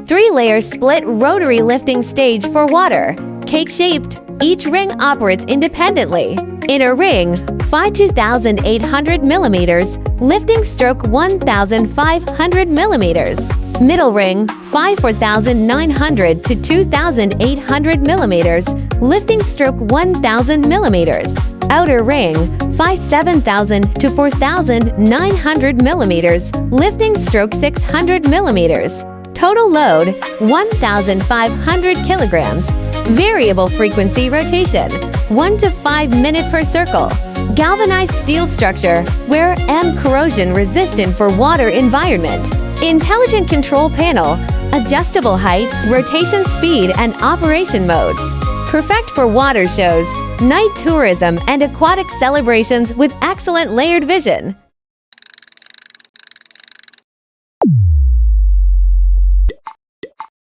3-layer split rotary lifting stage for water. Cake-shaped, each ring operates independently. Inner ring, phi 2,800 mm, lifting stroke 1,500 mm. Middle ring, phi 4,900 to 2,800 mm, lifting stroke 1,000 mm. Outer ring, phi 7,000 to 4,900 mm, lifting stroke 600 mm. Total load, 1,500 kilograms. Variable frequency rotation, 1 to 5 minutes per circle. Galvanized steel structure, wear and corrosion resistant for water environment. Intelligent control panel, adjustable height, rotation speed, and operation modes. Perfect for water shows, night tourism, and aquatic celebrations with excellent layered vision.